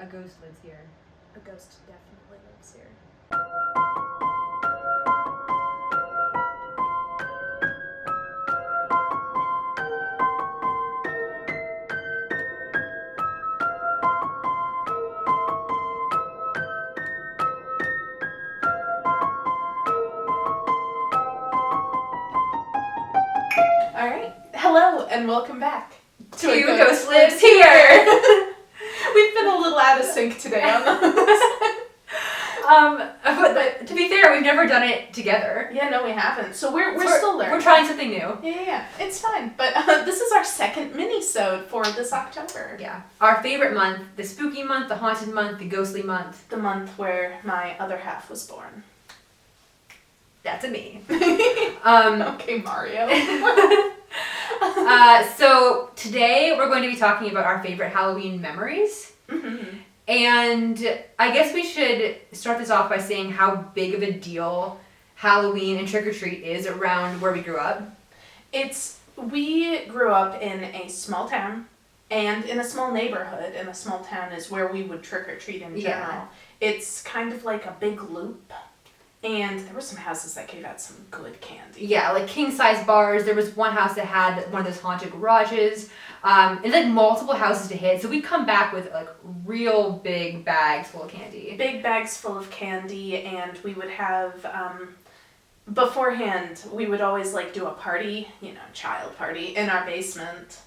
A ghost lives here. A ghost definitely lives here. All right. Hello and welcome back to A Ghost Lives Here. We've been a little out of sync today on this. But to be fair, we've never done it together. Yeah, no, we haven't. So we're still learning. We're trying something new. Yeah, it's fine. But this is our second mini-sode for this October. Yeah. Our favorite month, the spooky month, the haunted month, the ghostly month. The month where my other half was born. That's a me. Okay, Mario. So today we're going to be talking about our favorite Halloween memories. Mm-hmm. And I guess we should start this off by saying how big of a deal Halloween and trick-or-treat is around where we grew up. We grew up in a small town and in a small neighborhood, and a small town is where we would trick-or-treat in general. Yeah. It's kind of like a big loop. And there were some houses that gave out some good candy. Yeah, like king-size bars. There was one house that had one of those haunted garages. And like multiple houses to hit. So we'd come back with like real big bags full of candy. Big bags full of candy, and we would have, beforehand, we would always like do a party, child party, in our basement.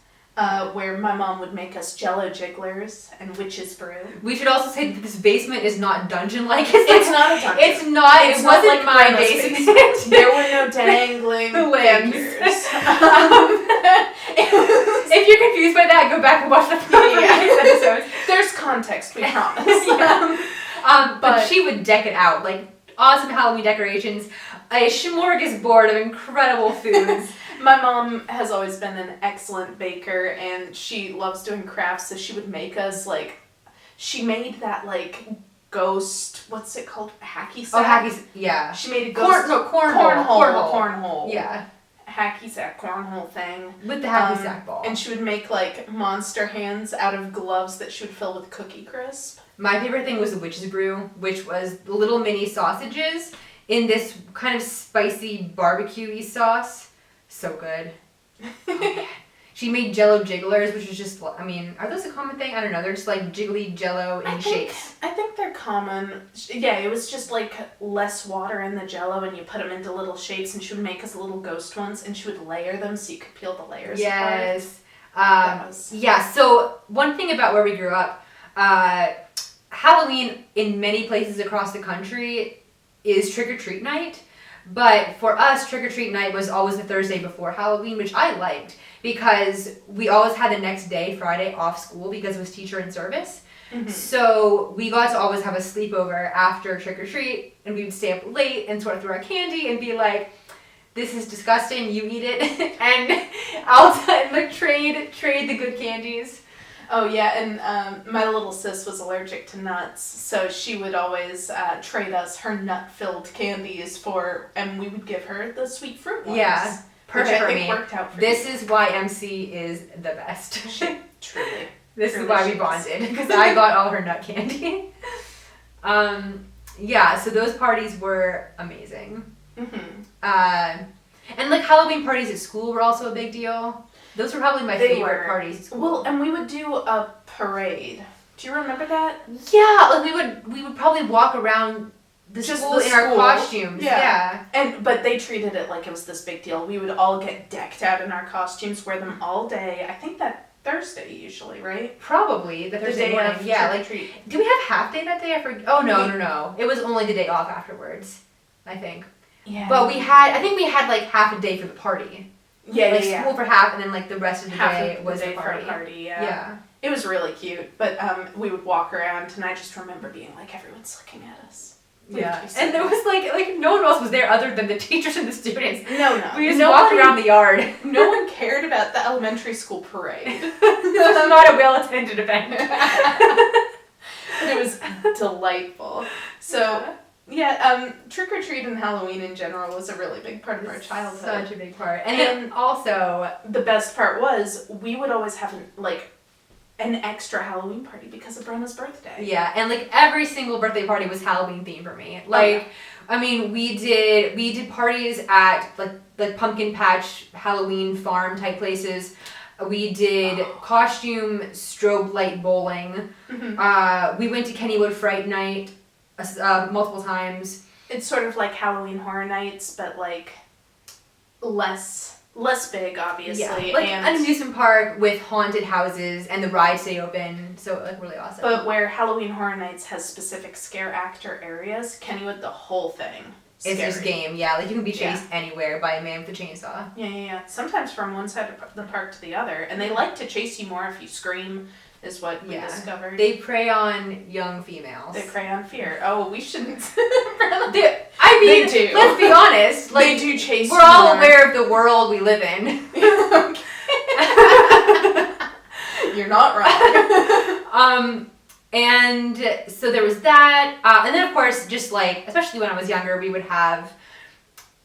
Where my mom would make us Jello jigglers and witch's brew. We should also say that this basement is not dungeon-like. It's not a dungeon. It wasn't like my basement. There were no dangling figures. If you're confused by that, go back and watch the previous episode. There's context, we promise. But she would deck it out, like awesome Halloween decorations, a smorgasbord of incredible foods. My mom has always been an excellent baker, and she loves doing crafts, so she would make us, she made that, ghost, what's it called? Hacky sack? Oh, hacky sack, yeah. She made a ghost... Cornhole. Yeah. Hacky sack, cornhole thing. With the hacky sack ball. And she would make, monster hands out of gloves that she would fill with Cookie Crisp. My favorite thing was the witch's brew, which was little mini sausages in this kind of spicy barbecue-y sauce. So good. Oh, man. She made Jello jigglers, which is just, are those a common thing? I don't know. They're just jiggly Jello in shapes. I think they're common. Yeah, it was just less water in the Jello, and you put them into little shapes, and she would make us little ghost ones, and she would layer them so you could peel the layers Yes. apart. Yeah, so one thing about where we grew up, Halloween in many places across the country is trick-or-treat night. But for us, trick-or-treat night was always the Thursday before Halloween, which I liked because we always had the next day, Friday, off school because it was teacher in service. Mm-hmm. So we got to always have a sleepover after trick-or-treat, and we would stay up late and sort through our candy and be like, this is disgusting, you eat it, and I'll trade the good candies. Oh, yeah, and my little sis was allergic to nuts, so she would always trade us her nut-filled candies and we would give her the sweet fruit ones. Yeah, perfect for me. Which I think worked out for This is why MC is the best. Truly. This is why we bonded, because I got all her nut candy. Yeah, so those parties were amazing. Mm-hmm. And Halloween parties at school were also a big deal. Those were probably my favorite parties at school. Well, and we would do a parade. Do you remember that? Yeah, we would probably walk around the school in our costumes. Yeah. But they treated it like it was this big deal. We would all get decked out in our costumes, wear them all day. I think that Thursday usually, right? Probably the Thursday morning. Yeah, do we have half day that day? I forget. Oh no. It was only the day off afterwards, I think. Yeah. But I think we had half a day for the party. Yeah. School for half, and then the rest of the day was the party. party. For a party, yeah. It was really cute, but we would walk around, and I just remember being everyone's looking at us. Yeah, and there was no one else was there other than the teachers and the students. No. We just walked around the yard. No one cared about the elementary school parade. This was not a well-attended event. But it was delightful. So... Yeah, trick-or-treat and Halloween in general was a really big part of our childhood. Such a big part. And then also... The best part was, we would always have, an extra Halloween party because of Brenna's birthday. Yeah, and like every single birthday party was Halloween themed for me. Like, I mean, we did parties at like pumpkin patch, Halloween farm type places. We did costume strobe light bowling. Mm-hmm. We went to Kennywood Fright Night multiple times. It's sort of like Halloween Horror Nights, but like less big, obviously. Yeah, like an amusement park with haunted houses and the ride stay open, so like really awesome. But where Halloween Horror Nights has specific scare actor areas, Kennywood, the whole thing. It's just game, yeah. Like you can be chased anywhere by a man with a chainsaw. Yeah. Sometimes from one side of the park to the other, and they like to chase you more if you scream. Is what we discovered. They prey on young females. They prey on fear. Oh, we shouldn't. They do. Let's be honest. Like, they do chase. We're all aware of the world we live in. You're not wrong. And so there was that, and then of course, just like, especially when I was younger, we would have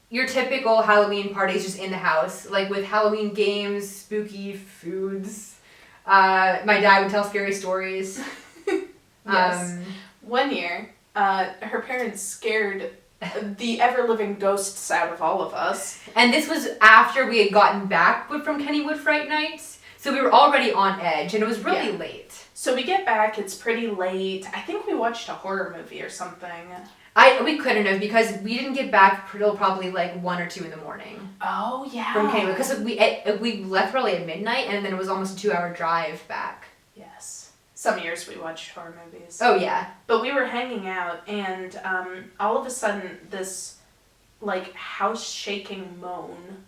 your typical Halloween parties just in the house, like with Halloween games, spooky foods. My dad would tell scary stories. Yes. One year, her parents scared the ever-living ghosts out of all of us. And this was after we had gotten back from Kennywood Fright Nights, so we were already on edge, and it was really late. So we get back, it's pretty late. I think we watched a horror movie or something. We couldn't have, because we didn't get back till probably like 1 or 2 in the morning. Oh, yeah. From Kennywood, because we left probably at midnight, and then it was almost a 2-hour drive back. Yes. Some years we watched horror movies. Oh, yeah. But we were hanging out, and all of a sudden, this, like, house-shaking moan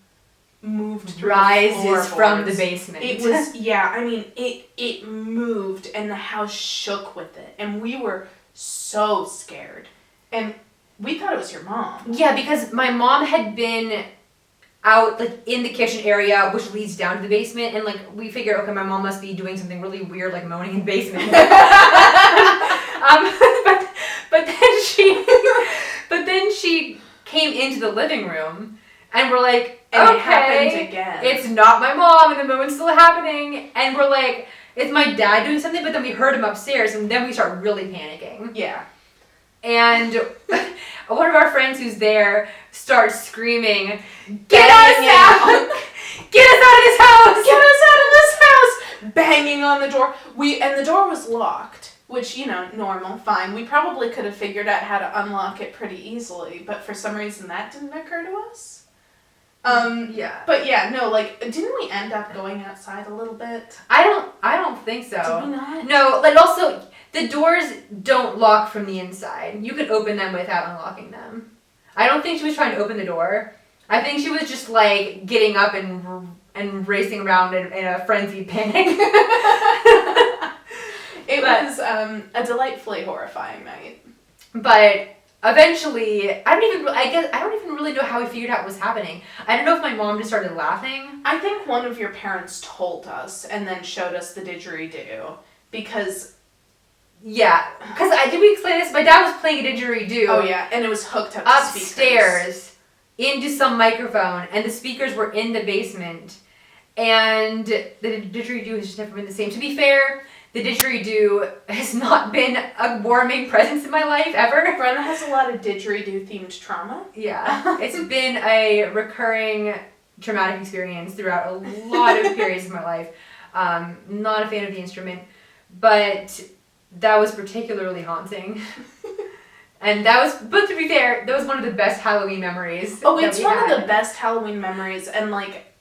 moved through rises from the basement. It was, it moved, and the house shook with it, and we were so scared. And we thought it was your mom. Yeah, because my mom had been out, like, in the kitchen area, which leads down to the basement, and, like, we figured, okay, my mom must be doing something really weird, like moaning in the basement. but then she came into the living room, and we're like, and it happened again. It's not my mom, and the moan's still happening, and we're like, it's my dad doing something, but then we heard him upstairs, and then we start really panicking. Yeah. And one of our friends who's there starts screaming, "Get us out! Get us out of this house! Get us out of this house!" Banging on the door. And the door was locked, which, normal, fine. We probably could have figured out how to unlock it pretty easily, but for some reason that didn't occur to us. Yeah. But yeah, no, like, didn't we end up going outside a little bit? I don't think so. Did we not? No, like, also, the doors don't lock from the inside. You can open them without unlocking them. I don't think she was trying to open the door. I think she was just, like, getting up and racing around in a frenzied panic. It was a delightfully horrifying night. But eventually, I don't even really know how we figured out what was happening. I don't know if my mom just started laughing. I think one of your parents told us and then showed us the didgeridoo because... Yeah, because did we explain this? My dad was playing a didgeridoo. Oh yeah, and it was hooked up upstairs into some microphone, and the speakers were in the basement, and the didgeridoo has just never been the same. To be fair, the didgeridoo has not been a warming presence in my life ever. Brenna has a lot of didgeridoo themed trauma. Yeah, it's been a recurring traumatic experience throughout a lot of periods of my life. Not a fan of the instrument, but that was particularly haunting. And but to be fair, that was one of the best Halloween memories. Oh, it's one of the best Halloween memories, and like,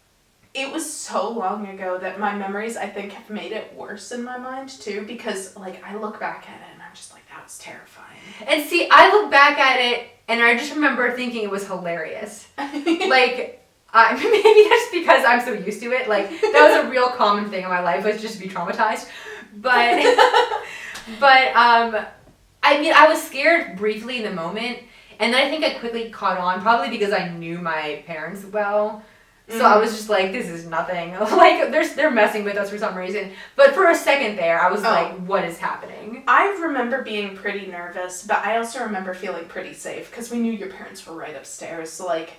it was so long ago that my memories, I think, have made it worse in my mind too, because like, I look back at it and I'm just like, that was terrifying. And see, I look back at it and I just remember thinking it was hilarious. Like, maybe that's because I'm so used to it. Like, that was a real common thing in my life, was just to be traumatized. But I mean, I was scared briefly in the moment, and then I think I quickly caught on, probably because I knew my parents well. So I was just like, this is nothing. Like, they're messing with us for some reason. But for a second there, I was like, what is happening? I remember being pretty nervous, but I also remember feeling pretty safe, because we knew your parents were right upstairs, so like,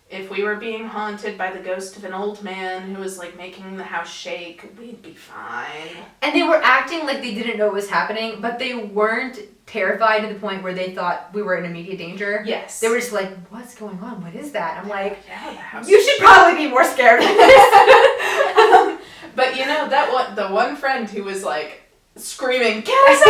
if we were being haunted by the ghost of an old man who was like making the house shake, we'd be fine. And they were acting like they didn't know what was happening, but they weren't terrified to the point where they thought we were in immediate danger. Yes. They were just like, what's going on? What is that? I'm like, yeah, the house you should probably be more scared of this. But you know, the one friend who was like screaming, get us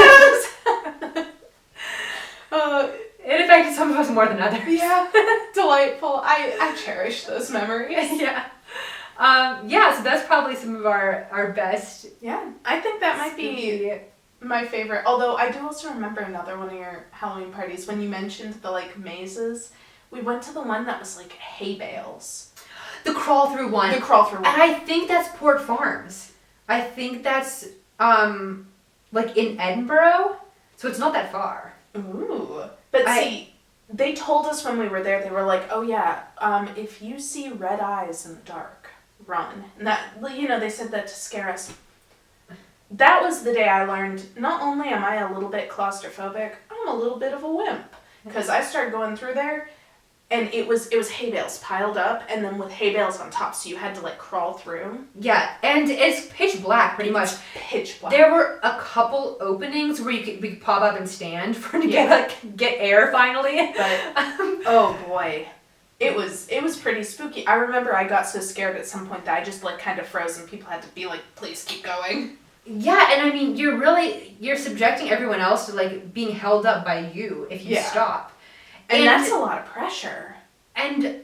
out! It affected some of us more than others. Yeah, delightful. I cherish those memories. Yeah. So that's probably some of our best. Yeah, I think that might be my favorite. Although I do also remember another one of your Halloween parties when you mentioned the like mazes. We went to the one that was like hay bales. The crawl through one. The crawl through one. And I think that's Port Farms. I think that's like in Edinburgh, so it's not that far. Ooh. But see, they told us when we were there, they were like, oh yeah, if you see red eyes in the dark, run. And that, you know, they said that to scare us. That was the day I learned, not only am I a little bit claustrophobic, I'm a little bit of a wimp. Because I started going through there, and it was hay bales piled up, and then with hay bales on top, so you had to like crawl through. Yeah, and it's pitch black pretty much. Pitch black. There were a couple openings where we could pop up and stand to get air finally. But oh boy, it was pretty spooky. I remember I got so scared at some point that I just like kind of froze, and people had to be like, "Please keep going." Yeah, and I mean, you're subjecting everyone else to like being held up by you if you stop. And that's a lot of pressure. And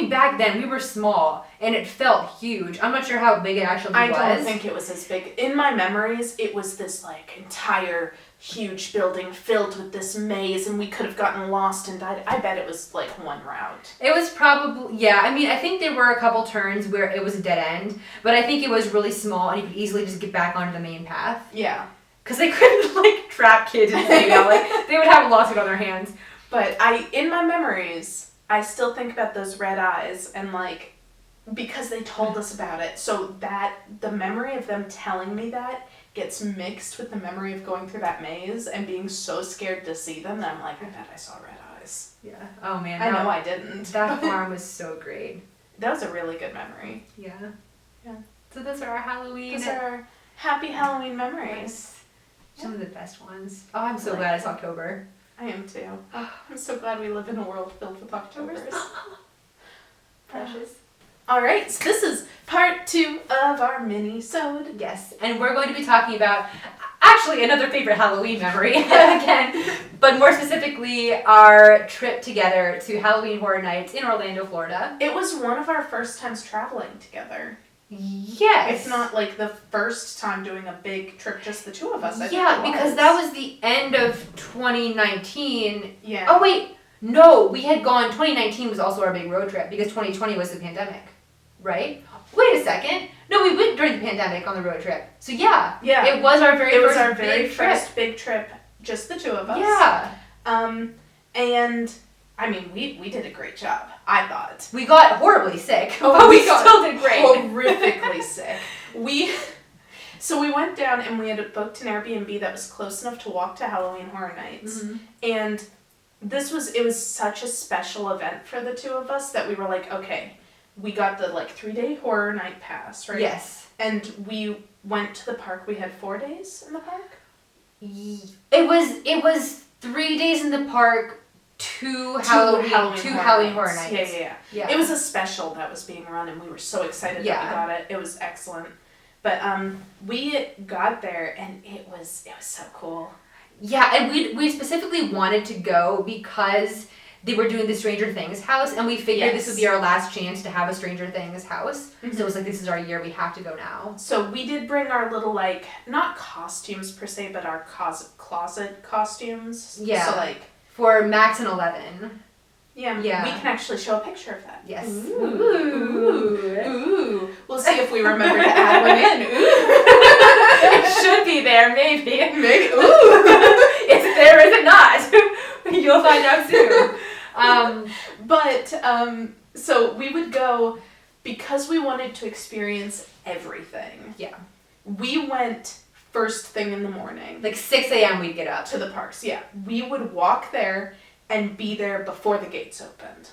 back then we were small and it felt huge. I'm not sure how big it actually was. I don't think it was as big. In my memories, it was this like entire huge building filled with this maze, and we could have gotten lost and died. I bet it was like one route. It was probably, I think there were a couple turns where it was a dead end, but I think it was really small and you could easily just get back onto the main path. Yeah. Because they couldn't like trap kids and stay out. Like they would have a lawsuit on their hands. But in my memories, I still think about those red eyes and like, because they told us about it. So that, the memory of them telling me that gets mixed with the memory of going through that maze and being so scared to see them that I'm like, I bet I saw red eyes. Yeah. Oh man. I know I didn't. That farm was so great. That was a really good memory. Yeah. Yeah. So those are our Halloween. Those are our happy Halloween memories. Some of the best ones. Oh, I'm so glad it's October. I am too. Oh, I'm so glad we live in a world filled with Octobers. Precious. All right, so this is part 2 of our mini-sode. Yes, and we're going to be talking about actually another favorite Halloween memory again, but more specifically our trip together to Halloween Horror Nights in Orlando, Florida. It was one of our first times traveling together. Yes. If not like the first time doing a big trip, just the two of us. Yeah, because that was the end of 2019. Yeah. Oh wait, no, we had gone, 2019 was also our big road trip because 2020 was the pandemic, right? Wait a second. No, we went during the pandemic on the road trip. So yeah, it was our very first big trip, just the two of us. Yeah. And I mean, we did a great job, I thought. We got horribly sick, but we still did great. Horrifically sick. So we went down and we had booked an Airbnb that was close enough to walk to Halloween Horror Nights. Mm-hmm. And it was such a special event for the two of us that we were like, okay, we got the like 3-day horror night pass, right? Yes. And we went to the park. We had 4 days in the park? It was 3 days in the park. Two Halloween Horror Nights. Yeah. It was a special that was being run, and we were so excited that we got it. It was excellent. But we got there, and it was so cool. Yeah, and we specifically wanted to go because they were doing the Stranger Things house, and we figured this would be our last chance to have a Stranger Things house. Mm-hmm. So it was like, this is our year, we have to go now. So we did bring our little, like, not costumes per se, but our closet costumes. Yeah. So like, for Max and 11. Yeah. We can actually show a picture of that. Yes. Ooh. We'll see if we remember to add one in. It should be there, maybe. Ooh. It's there, is it not? You'll find out soon. So we would go, because we wanted to experience everything. Yeah. We went first thing in the morning. Like 6 a.m. we'd get up. To the parks, yeah. We would walk there and be there before the gates opened.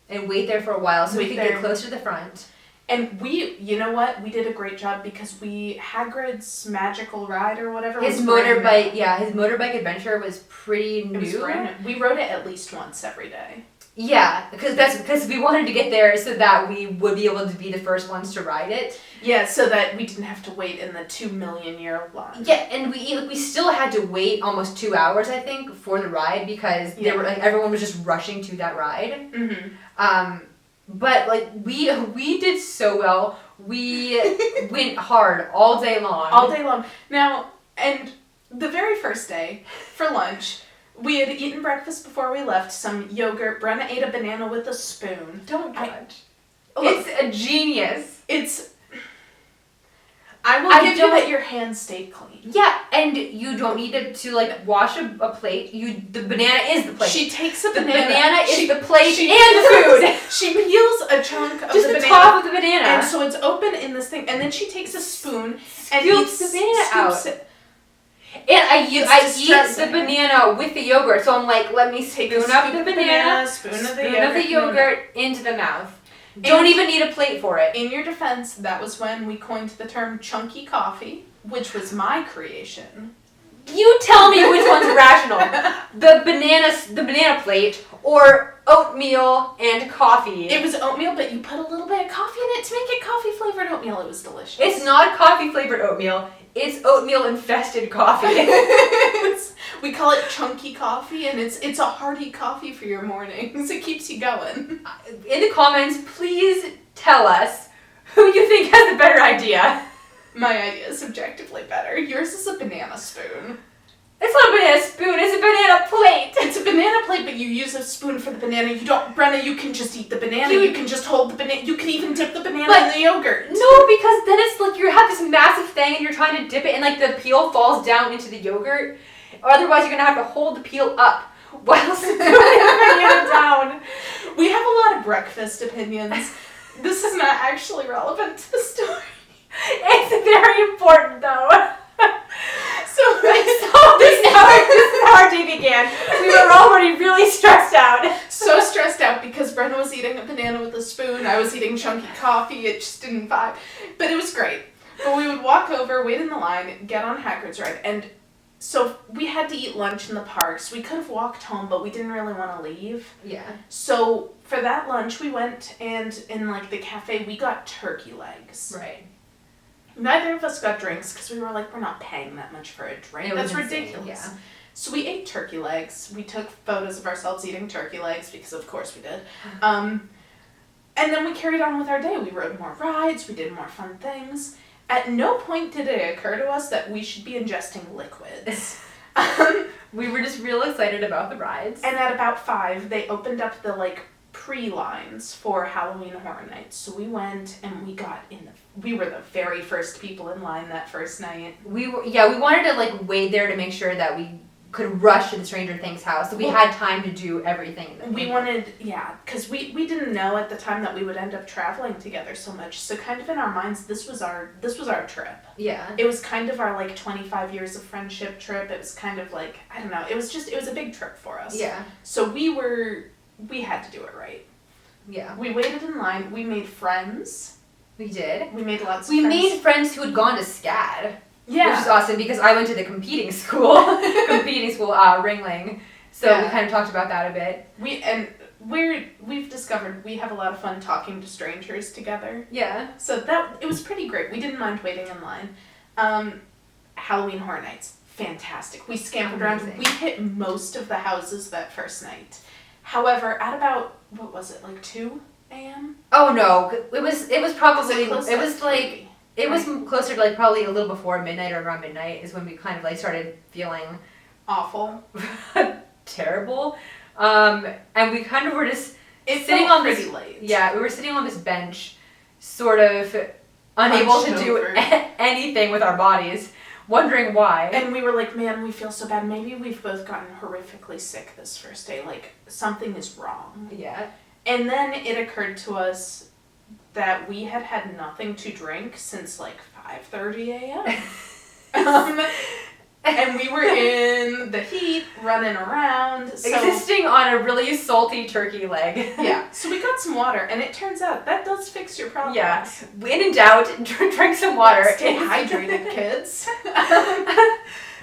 and wait there for a while so we Wait could there. get closer to the front. And you know what? We did a great job because Hagrid's magical ride or whatever. His was brand new. motorbike adventure was pretty new. It was brand new. We rode it at least once every day. Yeah, because we wanted to get there so that we would be able to be the first ones to ride it. Yeah, so that we didn't have to wait in the 2 million year line. Yeah, and we still had to wait almost 2 hours, I think, for the ride because everyone was just rushing to that ride. Mm-hmm. But like we did so well. We went hard all day long. All day long. Now, and the very first day for lunch, we had eaten breakfast before we left. Some yogurt. Brenna ate a banana with a spoon. Don't judge. It's a genius. I will give you that your hands stayed clean. Yeah, and you don't need to like wash a plate. The banana is the plate. She takes a the banana. banana is the plate and the food. She peels a chunk of just the the banana. top of the banana. And so it's open in this thing, and then she takes a spoon and scoops the banana out. It. And I eat the banana with the yogurt, so I'm like, let me spoon up the banana, spoon of the yogurt into the mouth. Don't even need a plate for it. In your defense, that was when we coined the term chunky coffee, which was my creation. You tell me which one's rational. The banana plate, or oatmeal and coffee. It was oatmeal, but you put a little bit of coffee in it to make it coffee flavored oatmeal. It was delicious. It's not coffee flavored oatmeal. It's oatmeal infested coffee. We call it chunky coffee, and it's a hearty coffee for your mornings. It keeps you going. In the comments, please tell us who you think has the better idea. My idea is subjectively better. Yours is a banana spoon. It's not a banana spoon, it's a banana plate. It's a banana plate, but you use a spoon for the banana. You don't, Brenna, you can just eat the banana. You can just hold the banana. You can even dip the banana in the yogurt. No, because then it's like you have this massive thing and you're trying to dip it and like the peel falls down into the yogurt. Or otherwise you're going to have to hold the peel up while putting the banana down. We have a lot of breakfast opinions. This is not actually relevant to the story. It's very important though. So this is how our day began. We were already really stressed out. So stressed out because Brenna was eating a banana with a spoon. I was eating chunky coffee. It just didn't vibe. But it was great. But we would walk over, wait in the line, get on Hagrid's ride. And so we had to eat lunch in the parks. We could have walked home, but we didn't really want to leave. Yeah. So for that lunch, we went and in like the cafe, we got turkey legs. Right. Neither of us got drinks because we were like, we're not paying that much for a drink. That's insane, ridiculous. Yeah. So we ate turkey legs. We took photos of ourselves eating turkey legs because of course we did. And then we carried on with our day. We rode more rides. We did more fun things. At no point did it occur to us that we should be ingesting liquids. We were just real excited about the rides. And at about 5, they opened up the like pre-lines for Halloween Horror Nights. So we went and we were the very first people in line that first night. We wanted to like wait there to make sure that we could rush to the Stranger Things house, so we had time to do everything. Because we didn't know at the time that we would end up traveling together so much. So kind of in our minds, this was our trip. Yeah. It was kind of our like 25 years of friendship trip. It was kind of like, I don't know, it was a big trip for us. Yeah. So we had to do it right. Yeah. We waited in line. We made friends. We did. We made lots of friends. We made friends who had gone to SCAD. Yeah. Which is awesome because I went to the competing school, Ringling. So we kind of talked about that a bit. We've discovered we have a lot of fun talking to strangers together. Yeah. So it was pretty great. We didn't mind waiting in line. Halloween Horror Nights, fantastic. We scampered around. We hit most of the houses that first night. However, at about, what was it, like 2 a.m.? Oh no, it was probably it was closer to like probably a little before midnight or around midnight is when we kind of like started feeling awful, terrible, and we kind of were just sitting on this. Late. Yeah, we were sitting on this bench, sort of unable to do anything with our bodies, wondering why. And we were like, man, we feel so bad. Maybe we've both gotten horrifically sick this first day. Like something is wrong. Yeah. And then it occurred to us that we had nothing to drink since like 5:30 a.m. And we were in the heat, running around. Existing on a really salty turkey leg. Yeah. So we got some water, and it turns out that does fix your problems. Yeah. When in doubt, drink some water. Yeah, stay hydrated, kids.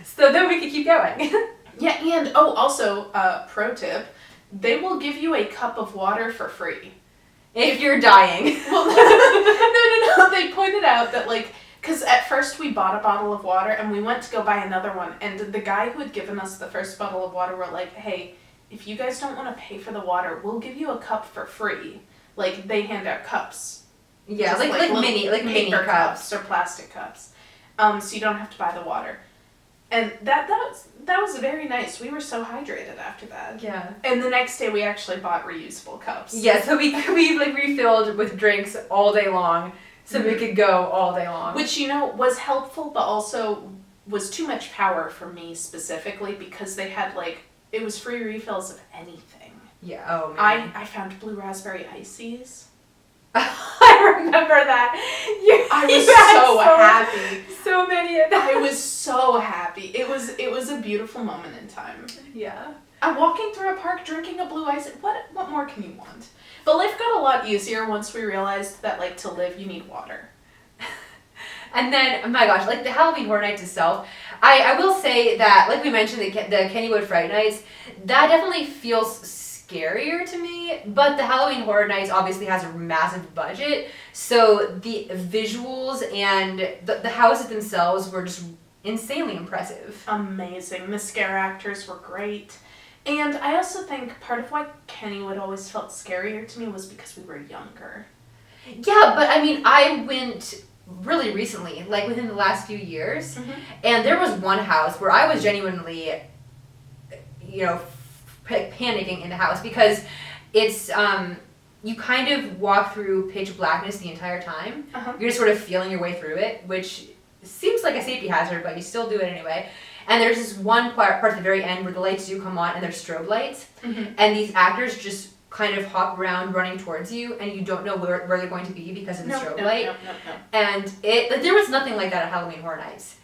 So then we could keep going. Yeah, and also, pro tip, they will give you a cup of water for free. If you're dying. Well, no. They pointed out that, like, because at first we bought a bottle of water and we went to go buy another one, and the guy who had given us the first bottle of water were like, hey, if you guys don't want to pay for the water, we'll give you a cup for free. Like, they hand out cups. Yeah, like mini cups or plastic cups. So you don't have to buy the water. And that was very nice. We were so hydrated after that. Yeah. And the next day we actually bought reusable cups. Yeah, so we like refilled with drinks all day long, so we could go all day long. Which, was helpful, but also was too much power for me specifically, because they had, like, it was free refills of anything. Yeah, oh man. I found blue raspberry ices. I remember that. I was so happy. So many of them. I was so happy. It was a beautiful moment in time. Yeah. I'm walking through a park drinking a blue ice. What more can you want? But life got a lot easier once we realized that, like, to live you need water. And then, oh my gosh, like the Halloween Horror Nights itself, I will say that, like we mentioned, the Kennywood Fright Nights, that definitely feels scarier to me, but the Halloween Horror Nights obviously has a massive budget, so the visuals and the houses themselves were just insanely impressive. Amazing. The scare actors were great. And I also think part of why Kennywood always felt scarier to me was because we were younger. Yeah, but I mean, I went really recently, like within the last few years, and there was one house where I was genuinely, panicking in the house, because it's you kind of walk through pitch blackness the entire time. You're just sort of feeling your way through it, which seems like a safety hazard, but you still do it anyway. And there's this one part at the very end where the lights do come on and there's strobe lights, and these actors just kind of hop around running towards you, and you don't know where they're going to be because of the strobe light. No. And there was nothing like that at Halloween Horror Nights.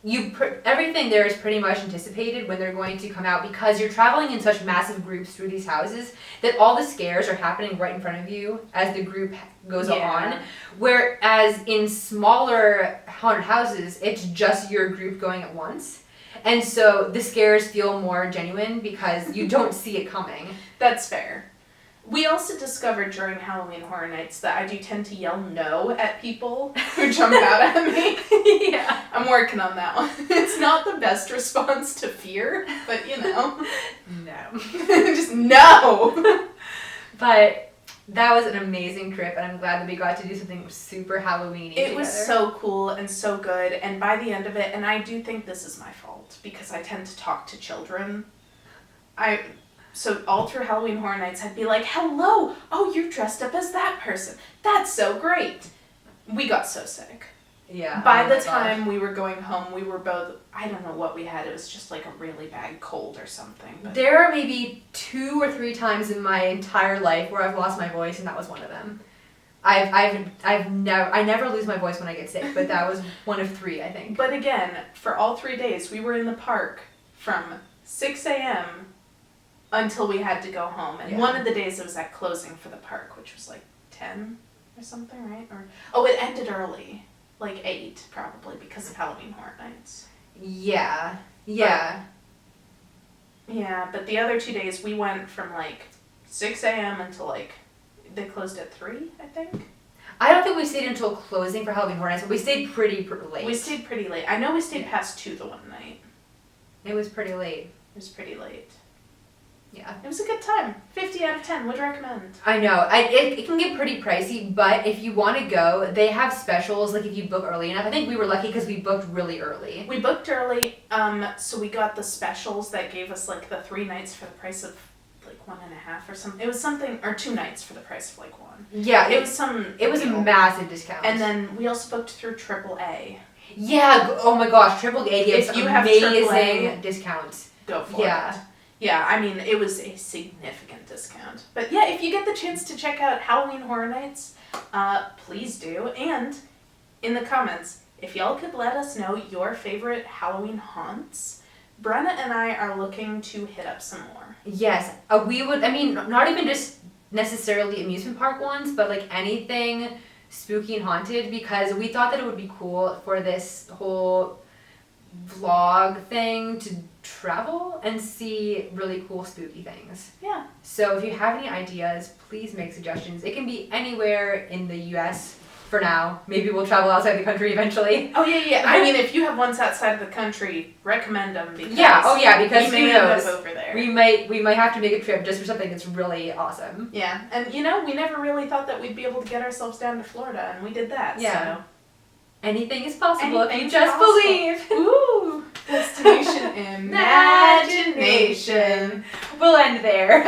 Everything there is pretty much anticipated when they're going to come out, because you're traveling in such massive groups through these houses that all the scares are happening right in front of you as the group goes on. Whereas in smaller haunted houses, it's just your group going at once. And so the scares feel more genuine because you don't see it coming. That's fair. We also discovered during Halloween Horror Nights that I do tend to yell no at people who jump out at me. Yeah. I'm working on that one. It's not the best response to fear, but No. Just no! But that was an amazing trip, and I'm glad that we got to do something super Halloween-y together. It was so cool and so good, and by the end of it, and I do think this is my fault, because I tend to talk to children. So all through Halloween Horror Nights, I'd be like, hello, oh, you're dressed up as that person. That's so great. We got so sick. Yeah. By the time we were going home, we were both, I don't know what we had. It was just like a really bad cold or something. But there are maybe 2 or 3 times in my entire life where I've lost my voice, and that was one of them. I never lose my voice when I get sick, but that was one of 3, I think. But again, for all 3 days, we were in the park from 6 a.m. until we had to go home. And one of the days it was at closing for the park, which was like 10 or something, right? It ended early. Like 8, probably, because of Halloween Horror Nights. Yeah. But the other 2 days, we went from, like, 6 a.m. until, like, they closed at 3, I think. I don't think we stayed until closing for Halloween Horror Nights, but we stayed pretty late. We stayed pretty late. I know we stayed past 2 the one night. It was pretty late. It was pretty late. Yeah. It was a good time. 50 out of 10. Would recommend. I know. It can get pretty pricey, but if you want to go, they have specials, like if you book early enough. I think we were lucky because we booked really early. We booked early, so we got the specials that gave us, like, the 3 nights for the price of, like, 1.5 or something. It was something, or 2 nights for the price of, like, 1. Yeah. It was a massive discount. And then we also booked through AAA. Yeah. Oh my gosh, AAA gives if you have amazing AAA, discounts. Go for it. Yeah, I mean, it was a significant discount. But yeah, if you get the chance to check out Halloween Horror Nights, please do. And in the comments, if y'all could let us know your favorite Halloween haunts, Brenna and I are looking to hit up some more. Yes, we would, I mean, not even just necessarily amusement park ones, but like anything spooky and haunted, because we thought that it would be cool for this whole vlog thing to travel and see really cool spooky things. Yeah. So if you have any ideas, please make suggestions. It can be anywhere in the US for now. Maybe we'll travel outside the country eventually. Oh yeah. I mean, if you have ones outside of the country, recommend them because because we who may end knows? up over there. We might have to make a trip just for something that's really awesome. Yeah, and we never really thought that we'd be able to get ourselves down to Florida, and we did that. Yeah. So. Anything is possible if you Anything's just possible. believe. Ooh. Destination imagination. We'll end there.